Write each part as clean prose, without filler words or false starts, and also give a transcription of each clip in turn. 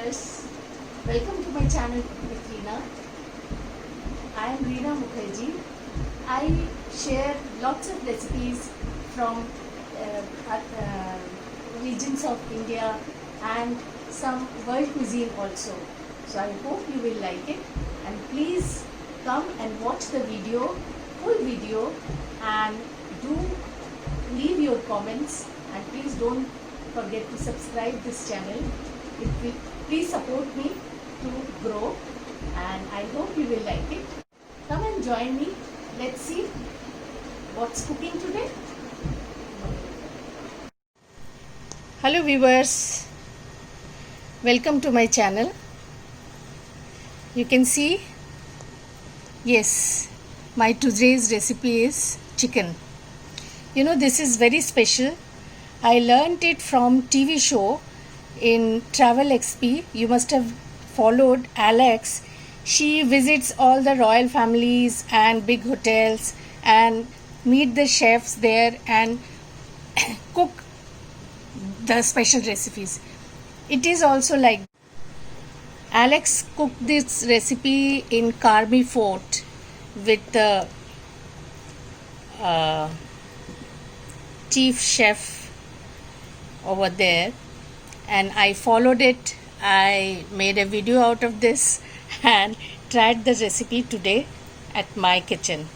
viewers, welcome to my channel with Reena. I am Reena Mukherjee. I share lots of recipes from regions of India and some world cuisine also. So I hope you will like it, and please come and watch the video, full video, and do leave your comments, and please don't forget to subscribe this channel. It will please support me to grow, and I hope you will like it. Come and join me. Let's see what's cooking today. Hello viewers, welcome to my channel. You can see, yes, my today's recipe is chicken. You know, this is very special. I learned it from TV show in Travel XP. You must have followed Alex. She visits all the royal families and big hotels and meet the chefs there and cook the special recipes. It is also like Alex cooked this recipe in Karmi Fort with the chief chef over there, and I followed it. I made a video out of this and tried the recipe today at my kitchen.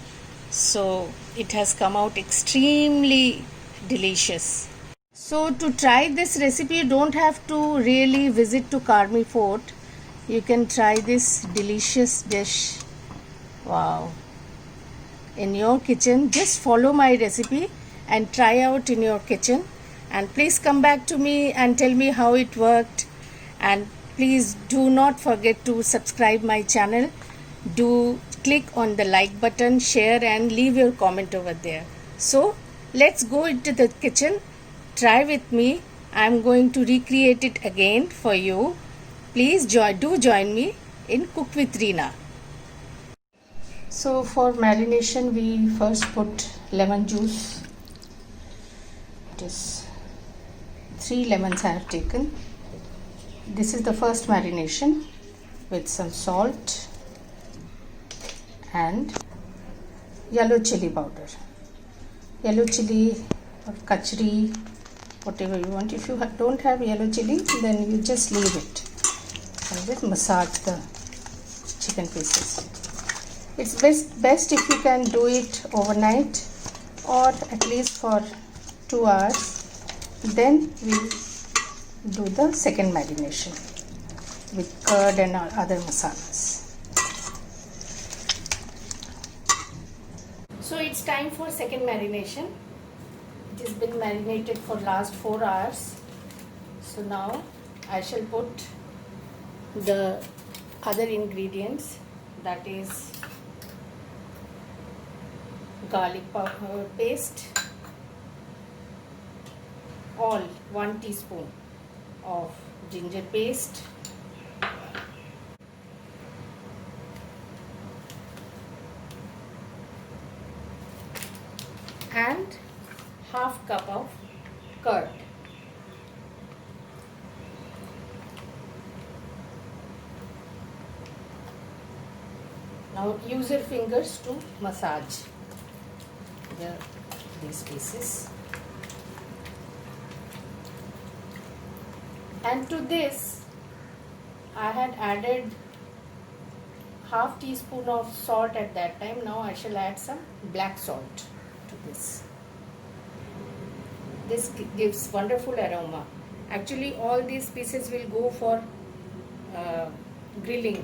So it has come out extremely delicious. So to try this recipe, you don't have to really visit to Karmi Fort. You can try this delicious dish, wow, in your kitchen. Just follow my recipe and try out in your kitchen, and please come back to me and tell me how it worked. And please do not forget to subscribe my channel. Do click on the like button, share, and leave your comment over there. So let's go into the kitchen. Try with me. I'm going to recreate it again for you. Please do join me in Cook with Reena. So for marination, we first put lemon juice. It is 3 lemons I have taken. This is the first marination with some salt and yellow chili powder. Yellow chili or kachri, whatever you want. If you don't have yellow chili, then you just leave it and just massage the chicken pieces. It's best if you can do it overnight or at least for 2 hours. Then we'll do the second marination with curd and other masalas. So it's time for second marination. It has been marinated for last 4 hours. So now I shall put the other ingredients, that is garlic powder paste, all 1 teaspoon of ginger paste, and half cup of curd. Now use your fingers to massage these pieces. And to this I had added half teaspoon of salt at that time. Now I shall add some black salt to this. This gives wonderful aroma. Actually all these pieces will go for grilling.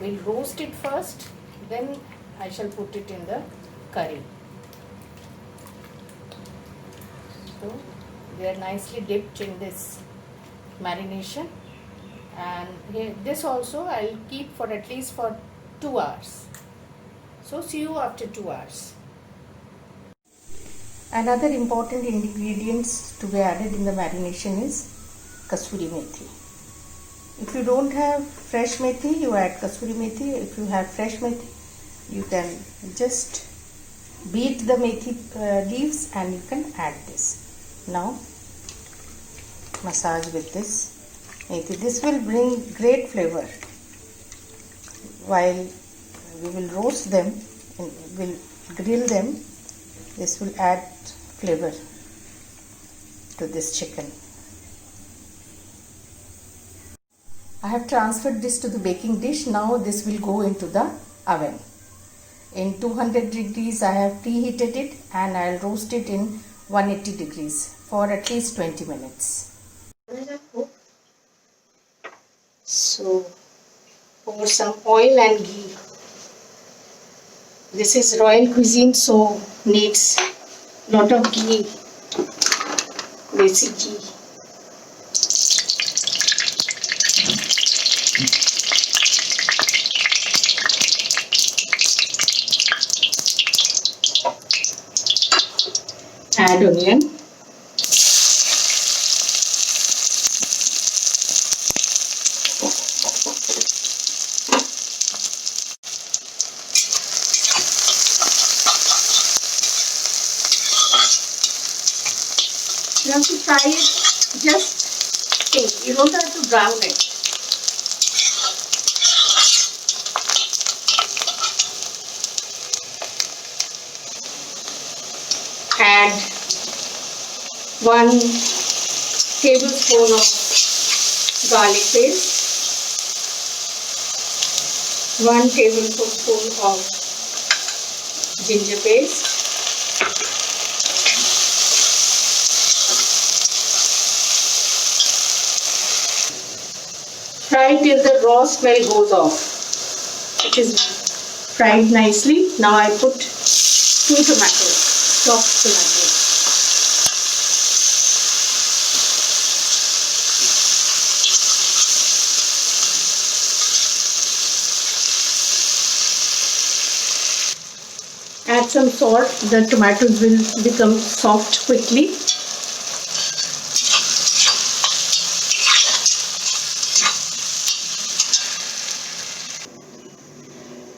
We'll roast it first, then I shall put it in the curry. So they are nicely dipped in this marination, and this also I'll keep for at least for 2 hours. So see you after 2 hours. Another important ingredients to be added in the marination is kasuri methi. If you don't have fresh methi, you add kasuri methi. If you have fresh methi, you can just beat the methi leaves and you can add this. Now massage with this methi. This will bring great flavor. While we will roast them and will grill them, this will add flavor to this chicken. I have transferred this to the baking dish. Now this will go into the oven. In 200 degrees I have preheated it, and I will roast it in 180 degrees for at least 20 minutes. So pour some oil and ghee. This is royal cuisine, so needs lot of ghee, basic ghee. Add onion. You have to fry it just pink. You don't have to brown it. Add 1 tablespoon of garlic paste, 1 tablespoon of ginger paste, fry till the raw smell goes off. It is fried nicely. Now I put 2 tomatoes, chopped tomatoes. Add some salt. The tomatoes will become soft quickly.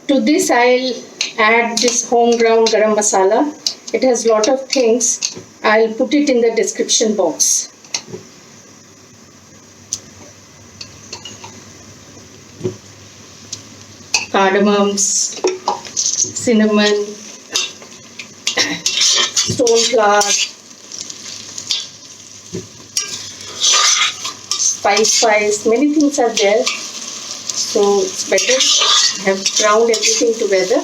To this I'll add this home ground garam masala. It has lot of things. I'll put it in the description box. Cardamoms, cinnamon, stone flower, spice, many things are there. So it's better. I have ground everything together.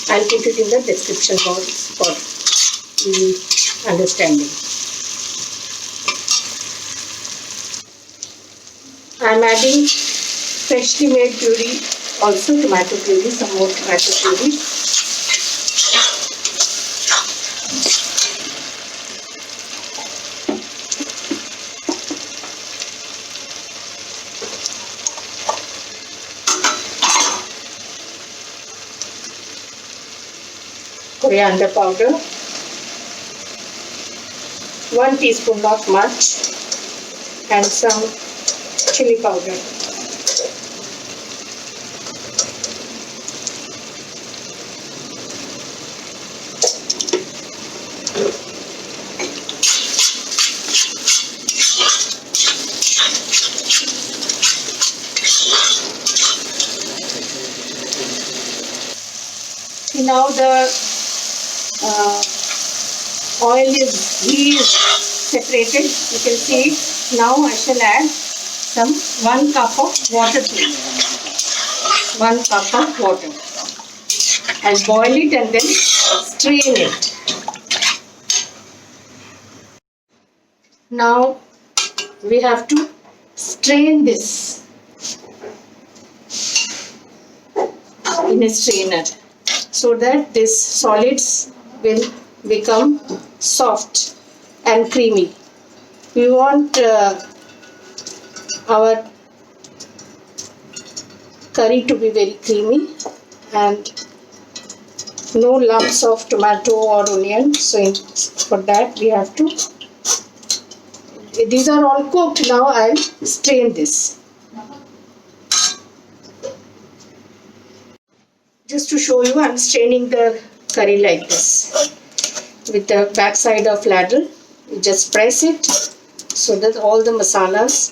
I'll put it in the description box for easy understanding. I'm adding freshly made puree, also tomato puree, some more tomato puree. Coriander powder, 1 teaspoon, not much, and some chili powder. Now the ghee is separated. You can see it. Now I shall add some 1 cup of water to it. 1 cup of water. I'll boil it and then strain it. Now we have to strain this in a strainer so that these solids will become soft and creamy. We want our curry to be very creamy and no lumps of tomato or onion. So for that we have to, these are all cooked. Now I'll strain this. Just to show you, I'm straining the curry like this with the back side of ladle. You just press it so that all the masalas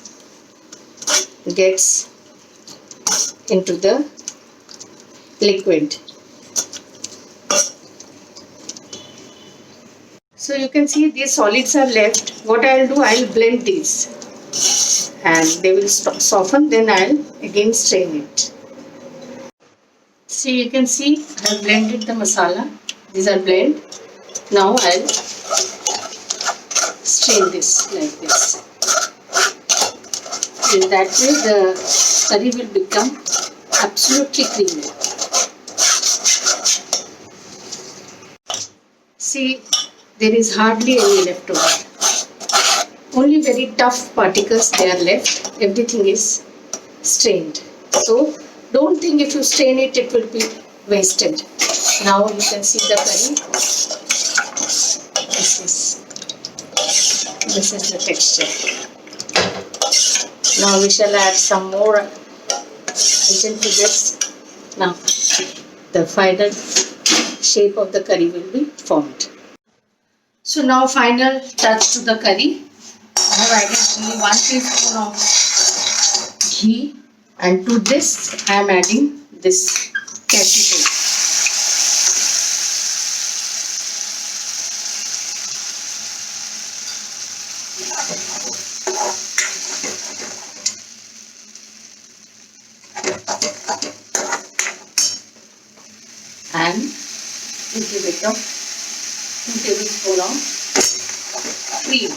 gets into the liquid. So you can see these solids are left. What I'll do, I'll blend these and they will soften, then I'll again strain it. See, you can see I've blended the masala. These are blend. Now I'll strain this like this. In that way the curry will become absolutely creamy. See, there is hardly any left over. Only very tough particles they are left. Everything is strained. So don't think if you strain it, it will be wasted. Now you can see the curry. This is the texture. Now we shall add some more item to this. Now the final shape of the curry will be formed. So now final touch to the curry. I have added only 1 teaspoon of ghee, and to this I am adding this cashew paste. And little bit of 2 tablespoons of cream.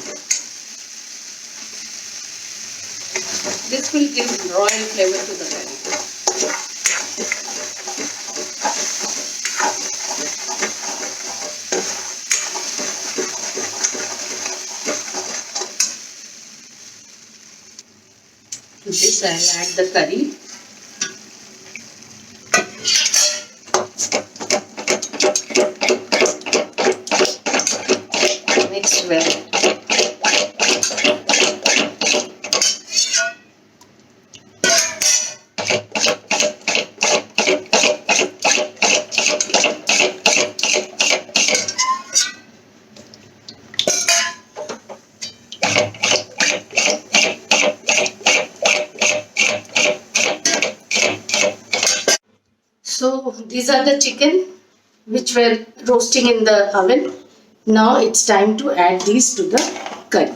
This will give royal flavor to the curry. To this I will add the curry. Mix well. So these are the chicken which were roasting in the oven. Now it's time to add these to the curry.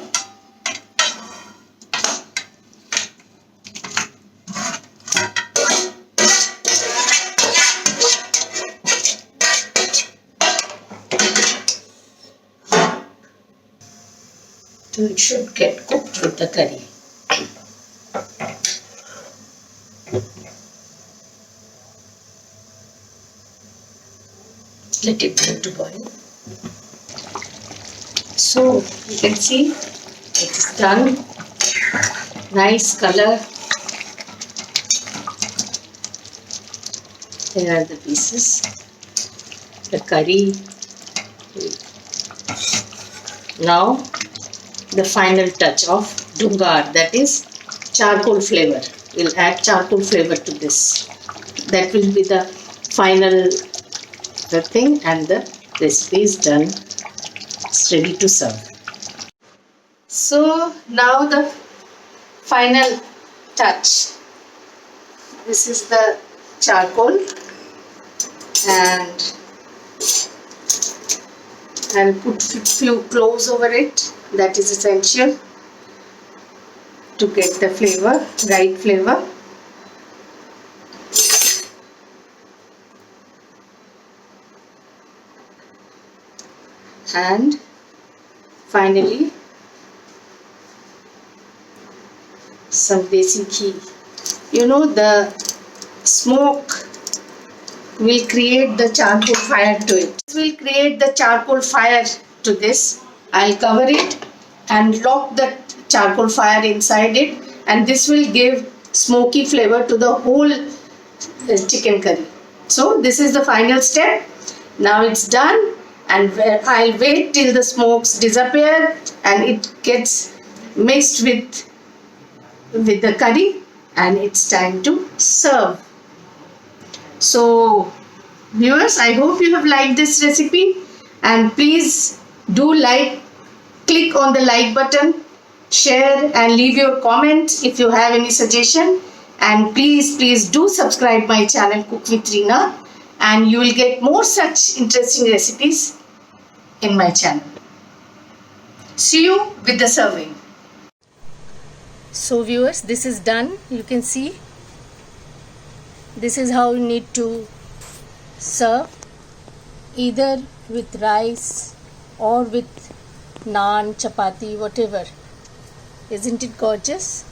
So it should get cooked with the curry. Let it go to boil. So you can see it's done. Nice color. Here are the pieces. The curry. Now the final touch of dungar, that is charcoal flavor. We'll add charcoal flavor to this. That will be the final thing, and the recipe is done. It's ready to serve. So now the final touch. This is the charcoal, and I'll put few cloves over it. That is essential to get the flavor, right flavor. And finally some desi ghee. You know, the smoke will create the charcoal fire to it. This will create the charcoal fire to this. I'll cover it and lock the charcoal fire inside it, and this will give smoky flavor to the whole chicken curry. So this is the final step. Now it's done, and I'll wait till the smokes disappear and it gets mixed with the curry, and it's time to serve. So viewers, I hope you have liked this recipe, and please do click on the like button share and leave your comment if you have any suggestion. And please do subscribe my channel Cook with Reena, and you will get more such interesting recipes in my channel. See you with the serving. So viewers, this is done. You can see this is how you need to serve, either with rice or with naan, chapati, whatever. Isn't it gorgeous?